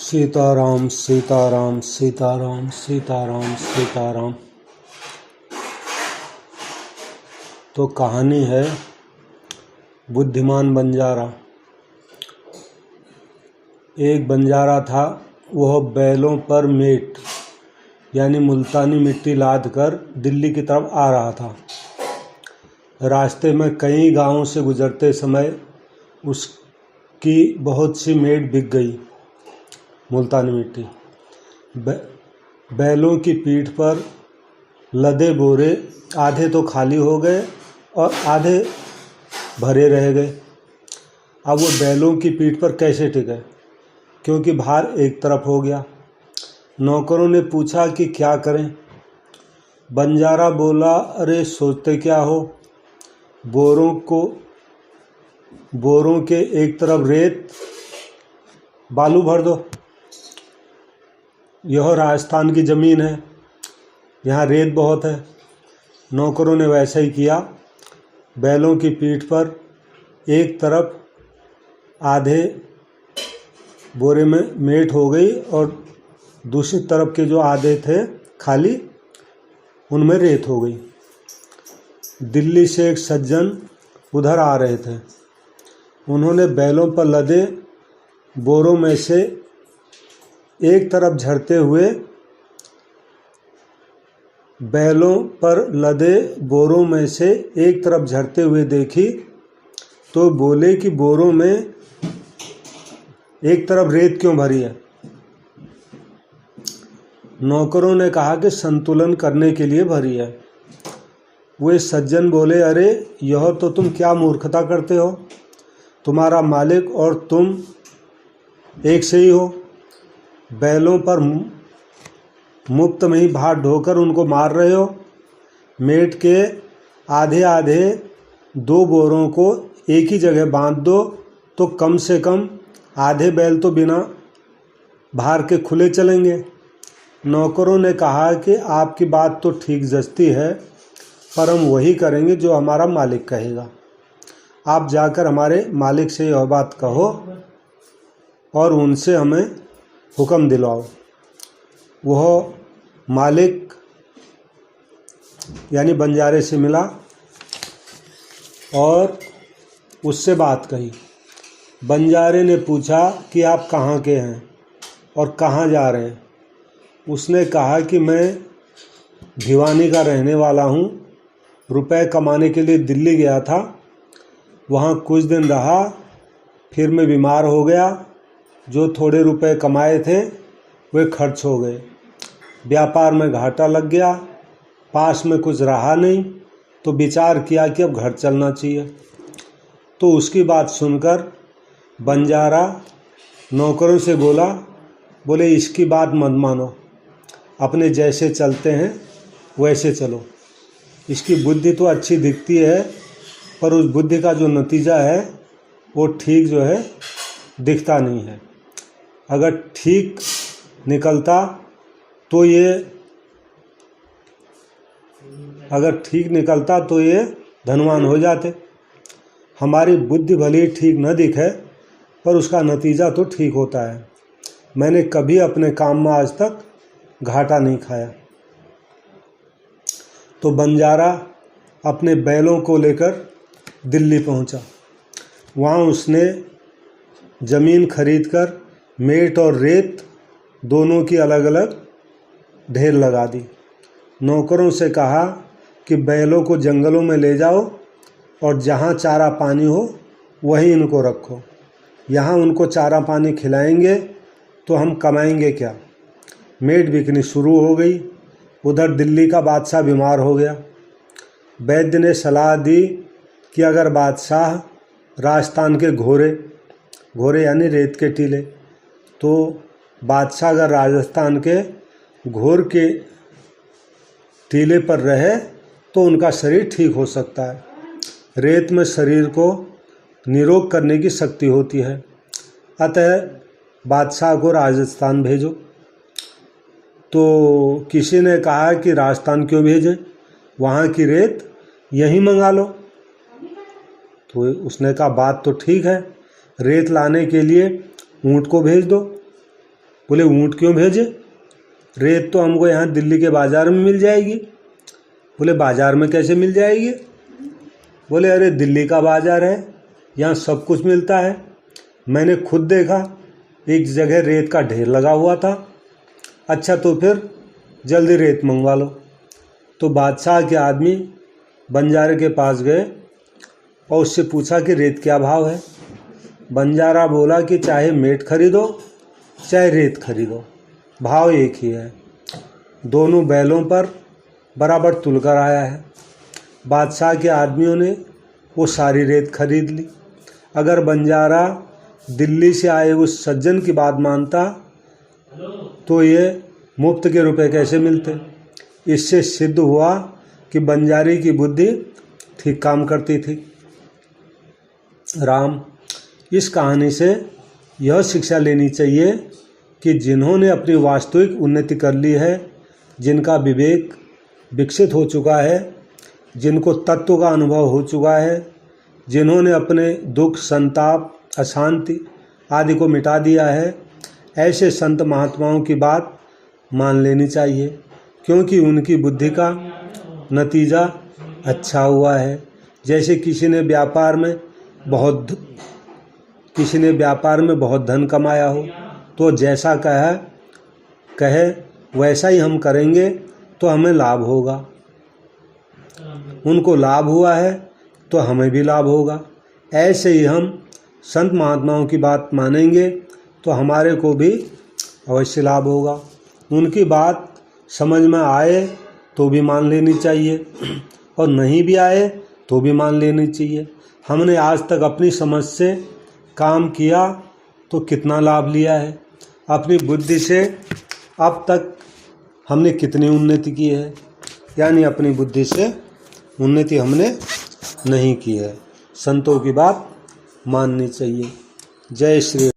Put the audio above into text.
सीताराम सीताराम सीताराम सीताराम सीताराम। तो कहानी है बुद्धिमान बंजारा। एक बंजारा था, वह बैलों पर मेट यानी मुल्तानी मिट्टी लाद कर दिल्ली की तरफ आ रहा था। रास्ते में कई गांवों से गुजरते समय उसकी बहुत सी मेट बिक गई। मुल्तानी मिट्टी बैलों की पीठ पर लदे बोरे आधे तो खाली हो गए और आधे भरे रह गए। अब वो बैलों की पीठ पर कैसे टिके, क्योंकि भार एक तरफ हो गया। नौकरों ने पूछा कि क्या करें। बंजारा बोला, अरे सोचते क्या हो, बोरों के एक तरफ रेत बालू भर दो। यह राजस्थान की ज़मीन है, यहाँ रेत बहुत है। नौकरों ने वैसा ही किया। बैलों की पीठ पर एक तरफ आधे बोरे में मेट हो गई और दूसरी तरफ के जो आधे थे खाली, उनमें रेत हो गई। दिल्ली से एक सज्जन उधर आ रहे थे। उन्होंने बैलों पर लदे बोरों में से एक तरफ झरते हुए देखी तो बोले कि बोरों में एक तरफ रेत क्यों भरी है। नौकरों ने कहा कि संतुलन करने के लिए भरी है। वे सज्जन बोले, अरे यह तो तुम क्या मूर्खता करते हो, तुम्हारा मालिक और तुम एक से ही हो। बैलों पर मुफ्त में ही भार ढोकर उनको मार रहे हो। मेट के आधे आधे दो बोरों को एक ही जगह बांध दो तो कम से कम आधे बैल तो बिना भार के खुले चलेंगे। नौकरों ने कहा कि आपकी बात तो ठीक जचती है, पर हम वही करेंगे जो हमारा मालिक कहेगा। आप जाकर हमारे मालिक से यह बात कहो और उनसे हमें हुक्म दिलवाओ। वह मालिक यानी बंजारे से मिला और उससे बात कही। बंजारे ने पूछा कि आप कहाँ के हैं और कहाँ जा रहे हैं। उसने कहा कि मैं भिवानी का रहने वाला हूँ, रुपए कमाने के लिए दिल्ली गया था, वहाँ कुछ दिन रहा, फिर मैं बीमार हो गया। जो थोड़े रुपए कमाए थे वे खर्च हो गए, व्यापार में घाटा लग गया, पास में कुछ रहा नहीं, तो विचार किया कि अब घर चलना चाहिए। तो उसकी बात सुनकर बंजारा नौकरों से बोले इसकी बात मत मानो, अपने जैसे चलते हैं वैसे चलो। इसकी बुद्धि तो अच्छी दिखती है, पर उस बुद्धि का जो नतीजा है वो ठीक जो है दिखता नहीं है। अगर ठीक निकलता तो ये धनवान हो जाते। हमारी बुद्धि भले ठीक न दिखे, पर उसका नतीजा तो ठीक होता है। मैंने कभी अपने काम में आज तक घाटा नहीं खाया। तो बंजारा अपने बैलों को लेकर दिल्ली पहुंचा। वहाँ उसने ज़मीन खरीदकर मेट और रेत दोनों की अलग अलग ढेर लगा दी। नौकरों से कहा कि बैलों को जंगलों में ले जाओ और जहाँ चारा पानी हो वहीं इनको रखो। यहाँ उनको चारा पानी खिलाएंगे तो हम कमाएंगे क्या। मेट बिकनी शुरू हो गई। उधर दिल्ली का बादशाह बीमार हो गया। वैद्य ने सलाह दी कि अगर बादशाह राजस्थान के घोरे यानी रेत के टीले, तो बादशाह अगर राजस्थान के घोर के टीले पर रहे तो उनका शरीर ठीक हो सकता है। रेत में शरीर को निरोग करने की शक्ति होती है, अतः बादशाह को राजस्थान भेजो। तो किसी ने कहा कि राजस्थान क्यों भेजें, वहाँ की रेत यहीं मंगा लो। तो उसने कहा बात तो ठीक है, रेत लाने के लिए ऊँट को भेज दो। बोले ऊँट क्यों भेजे? रेत तो हमको यहाँ दिल्ली के बाज़ार में मिल जाएगी। बोले बाज़ार में कैसे मिल जाएगी? बोले अरे दिल्ली का बाज़ार है, यहाँ सब कुछ मिलता है। मैंने खुद देखा, एक जगह रेत का ढेर लगा हुआ था। अच्छा तो फिर जल्दी रेत मंगवा लो। तो बादशाह के आदमी बंजारे के पास गए और उससे पूछा कि रेत क्या भाव है। बंजारा बोला कि चाहे मेट खरीदो चाहे रेत खरीदो, भाव एक ही है। दोनों बैलों पर बराबर तुल कर आया है। बादशाह के आदमियों ने वो सारी रेत खरीद ली। अगर बंजारा दिल्ली से आए उस सज्जन की बात मानता तो ये मुफ्त के रुपए कैसे मिलते? इससे सिद्ध हुआ कि बंजारे की बुद्धि ठीक काम करती थी। राम, इस कहानी से यह शिक्षा लेनी चाहिए कि जिन्होंने अपनी वास्तविक उन्नति कर ली है, जिनका विवेक विकसित हो चुका है, जिनको तत्व का अनुभव हो चुका है, जिन्होंने अपने दुख, संताप, अशांति आदि को मिटा दिया है, ऐसे संत महात्माओं की बात मान लेनी चाहिए, क्योंकि उनकी बुद्धि का नतीजा अच्छा हुआ है। जैसे किसी ने व्यापार में बहुत धन कमाया हो, तो जैसा कहे वैसा ही हम करेंगे तो हमें लाभ होगा। उनको लाभ हुआ है तो हमें भी लाभ होगा। ऐसे ही हम संत महात्माओं की बात मानेंगे तो हमारे को भी अवश्य लाभ होगा। उनकी बात समझ में आए तो भी मान लेनी चाहिए और नहीं भी आए तो भी मान लेनी चाहिए। हमने आज तक अपनी समझ से काम किया तो कितना लाभ लिया है, अपनी बुद्धि से अब तक हमने कितनी उन्नति की है, यानी अपनी बुद्धि से उन्नति हमने नहीं की है। संतों की बात माननी चाहिए। जय श्री